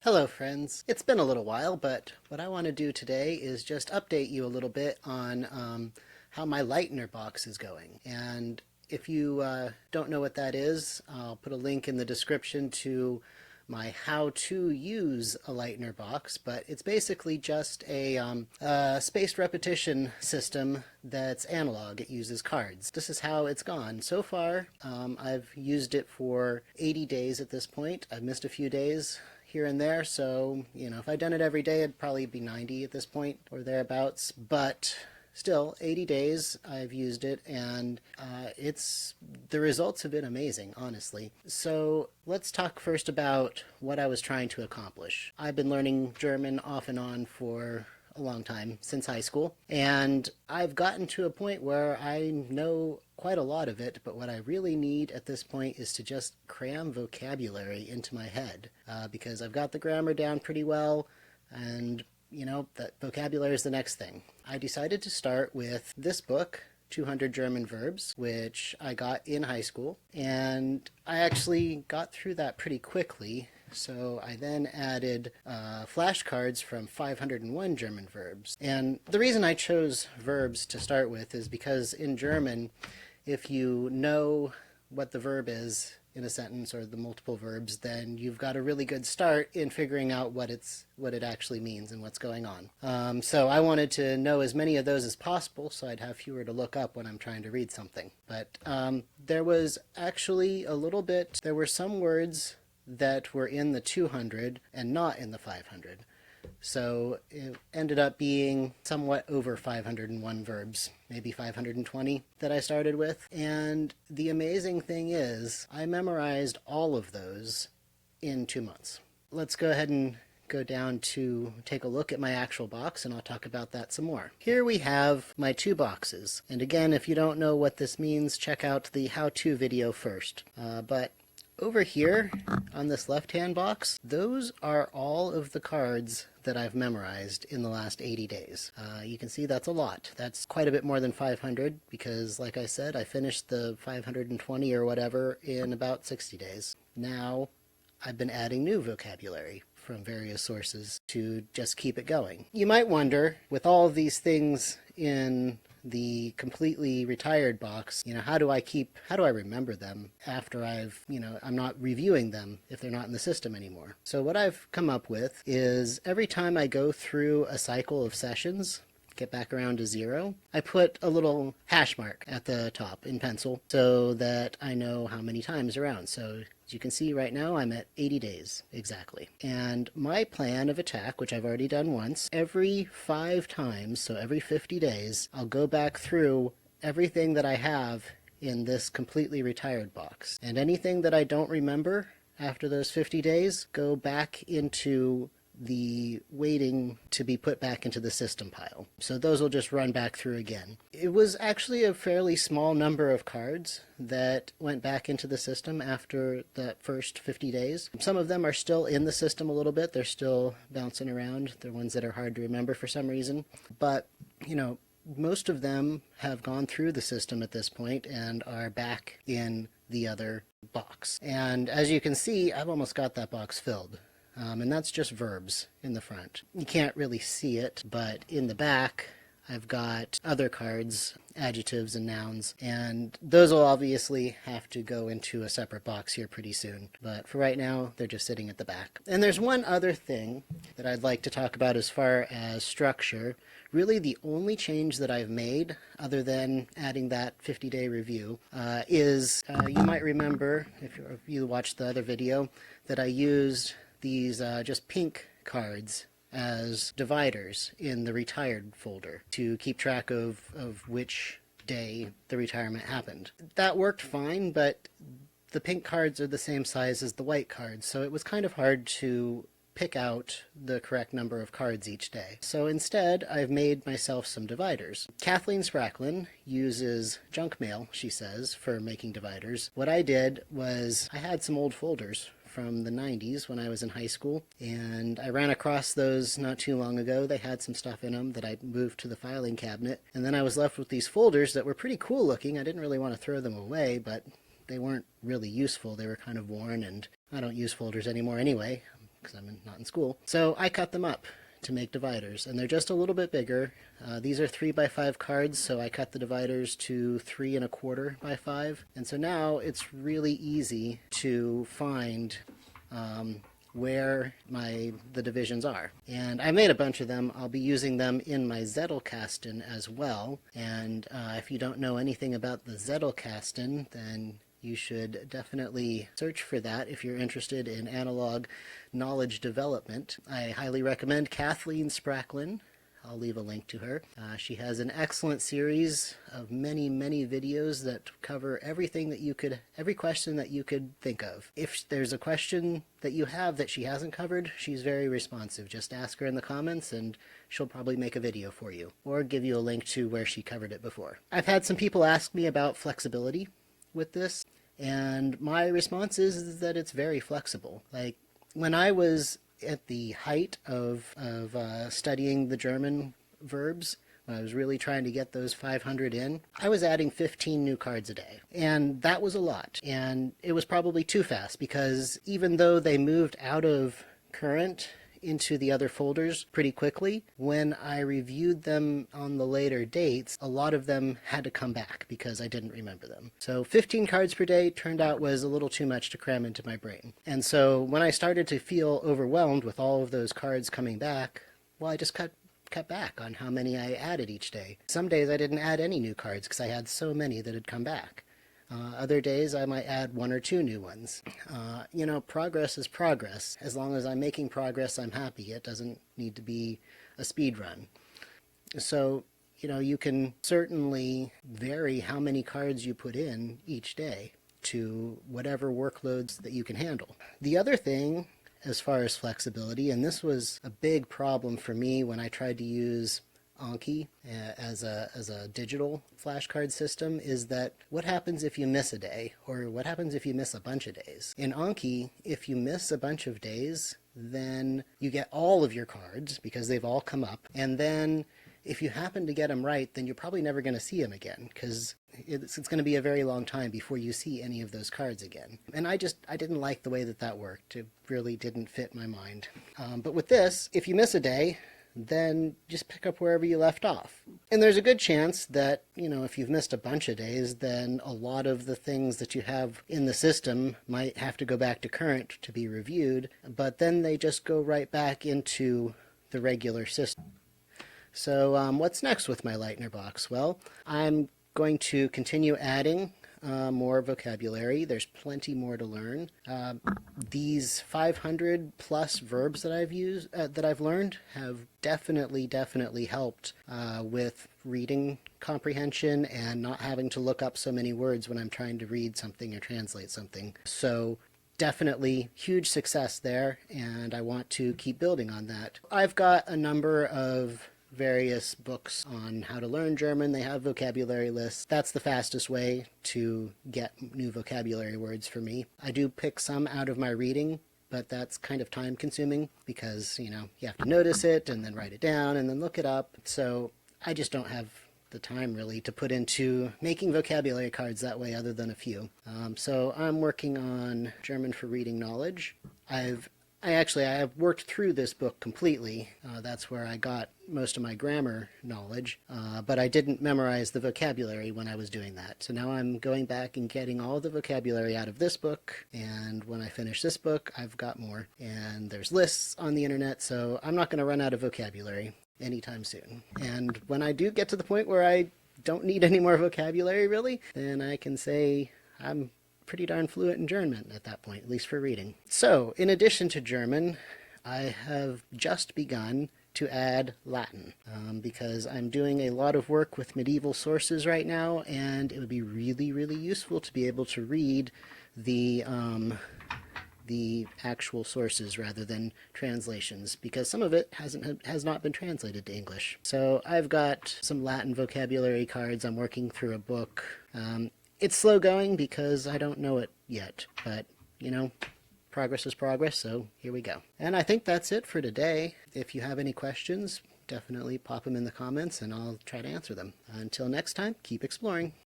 Hello friends. It's been a little while, but what I want to do today is just update you a little bit on how my Leitner Box is going. And if you don't know what that is, I'll put a link in the description to my how to use a Leitner Box, but it's basically just a spaced repetition system that's analog. It uses cards. This is how it's gone. So far, I've used it for 80 days at this point. I've missed a few days here and there, so if I'd done it every day, it'd probably be 90 at this point or thereabouts, but still 80 days I've used it, and the results have been amazing, honestly. So let's talk first about what I was trying to accomplish. I've been learning German off and on for a long time, since high school, and I've gotten to a point where I know quite a lot of it, but what I really need at this point is to just cram vocabulary into my head, because I've got the grammar down pretty well, and that vocabulary is the next thing. I decided to start with this book, 200 German Verbs, which I got in high school, and I actually got through that pretty quickly. So I then added flashcards from 501 German verbs. And the reason I chose verbs to start with is because in German, if you know what the verb is in a sentence or the multiple verbs, then you've got a really good start in figuring out what it actually means and what's going on. So I wanted to know as many of those as possible so I'd have fewer to look up when I'm trying to read something. But there was actually there were some words that were in the 200 and not in the 500. So it ended up being somewhat over 501 verbs, maybe 520 that I started with. And the amazing thing is, I memorized all of those in 2 months. Let's go ahead and go down to take a look at my actual box, and I'll talk about that some more. Here we have my two boxes. And again, if you don't know what this means, check out the how-to video first. But over here on this left-hand box, those are all of the cards that I've memorized in the last 80 days. You can see that's a lot. That's quite a bit more than 500 because, like I said, I finished the 520 or whatever in about 60 days. Now I've been adding new vocabulary from various sources to just keep it going. You might wonder, with all of these things in the completely retired box, how do I remember them after I'm not reviewing them if they're not in the system anymore? So what I've come up with is every time I go through a cycle of sessions, get back around to 0, I put a little hash mark at the top in pencil so that I know how many times around. So as you can see right now, I'm at 80 days exactly. And my plan of attack, which I've already done once, every 5 times, so every 50 days, I'll go back through everything that I have in this completely retired box. And anything that I don't remember after those 50 days, go back into the waiting to be put back into the system pile. So those will just run back through again. It was actually a fairly small number of cards that went back into the system after that first 50 days. Some of them are still in the system a little bit. They're still bouncing around. They're ones that are hard to remember for some reason. But, most of them have gone through the system at this point and are back in the other box. And as you can see, I've almost got that box filled. And that's just verbs in the front. You can't really see it, but in the back I've got other cards, adjectives and nouns, and those will obviously have to go into a separate box here pretty soon. But for right now, they're just sitting at the back. And there's one other thing that I'd like to talk about as far as structure. Really the only change that I've made, other than adding that 50-day review, is you might remember, if you watched the other video, that I used these just pink cards as dividers in the retired folder to keep track of which day the retirement happened. That worked fine, but the pink cards are the same size as the white cards, so it was kind of hard to pick out the correct number of cards each day. So instead, I've made myself some dividers. Kathleen Spracklin uses junk mail, she says, for making dividers. What I did was I had some old folders from the 90s when I was in high school, and I ran across those not too long ago. They had some stuff in them that I moved to the filing cabinet, and then I was left with these folders that were pretty cool looking. I didn't really want to throw them away, but they weren't really useful. They were kind of worn, and I don't use folders anymore anyway. because I'm not in school. So I cut them up to make dividers, and they're just a little bit bigger. These are 3x5 cards, so I cut the dividers to 3¼ by 5. And so now it's really easy to find where the divisions are. And I made a bunch of them. I'll be using them in my Zettelkasten as well. And if you don't know anything about the Zettelkasten, then you should definitely search for that if you're interested in analog knowledge development. I highly recommend Kathleen Spracklin. I'll leave a link to her. She has an excellent series of many videos that cover everything that every question that you could think of. If there's a question that you have that she hasn't covered, she's very responsive. Just ask her in the comments and she'll probably make a video for you, or give you a link to where she covered it before. I've had some people ask me about flexibility with this, and my response is that it's very flexible. Like, when I was at the height of studying the German verbs, when I was really trying to get those 500 in, I was adding 15 new cards a day. And that was a lot. And it was probably too fast, because even though they moved out of current into the other folders pretty quickly, when I reviewed them on the later dates, a lot of them had to come back because I didn't remember them. So 15 cards per day turned out was a little too much to cram into my brain. And so when I started to feel overwhelmed with all of those cards coming back, well, I just cut back on how many I added each day. Some days I didn't add any new cards because I had so many that had come back. Other days I might add 1 or 2 new ones. You know, progress is progress. As long as I'm making progress, I'm happy. It doesn't need to be a speed run. So, you know, you can certainly vary how many cards you put in each day to whatever workloads that you can handle. The other thing, as far as flexibility, and this was a big problem for me when I tried to use Anki as a digital flashcard system, is that what happens if you miss a day, or what happens if you miss a bunch of days? In Anki, if you miss a bunch of days, then you get all of your cards because they've all come up, and then if you happen to get them right, then you're probably never going to see them again, because it's going to be a very long time before you see any of those cards again. And I didn't like the way that worked. It really didn't fit my mind. But with this, if you miss a day, then just pick up wherever you left off. And there's a good chance that, you know, if you've missed a bunch of days, then a lot of the things that you have in the system might have to go back to current to be reviewed, but then they just go right back into the regular system. So what's next with my Leitner box? Well, I'm going to continue adding more vocabulary. There's plenty more to learn. These 500 plus verbs that I've learned have definitely helped with reading comprehension and not having to look up so many words when I'm trying to read something or translate something. So definitely huge success there, and I want to keep building on that. I've got a number of various books on how to learn German. They have vocabulary lists. That's the fastest way to get new vocabulary words for me. I do pick some out of my reading, but that's kind of time consuming because, you know, you have to notice it and then write it down and then look it up. So I just don't have the time really to put into making vocabulary cards that way, other than a few. So I'm working on German for Reading Knowledge. I have worked through this book completely. That's where I got most of my grammar knowledge, but I didn't memorize the vocabulary when I was doing that. So now I'm going back and getting all the vocabulary out of this book, and when I finish this book, I've got more. And there's lists on the internet, so I'm not going to run out of vocabulary anytime soon. And when I do get to the point where I don't need any more vocabulary, really, then I can say I'm pretty darn fluent in German at that point, at least for reading. So, in addition to German, I have just begun to add Latin because I'm doing a lot of work with medieval sources right now, and it would be really useful to be able to read the actual sources rather than translations, because some of it has not been translated to English. So I've got some Latin vocabulary cards. I'm working through a book. It's slow going because I don't know it yet, but, you know, progress is progress, so here we go. And I think that's it for today. If you have any questions, definitely pop them in the comments and I'll try to answer them. Until next time, keep exploring.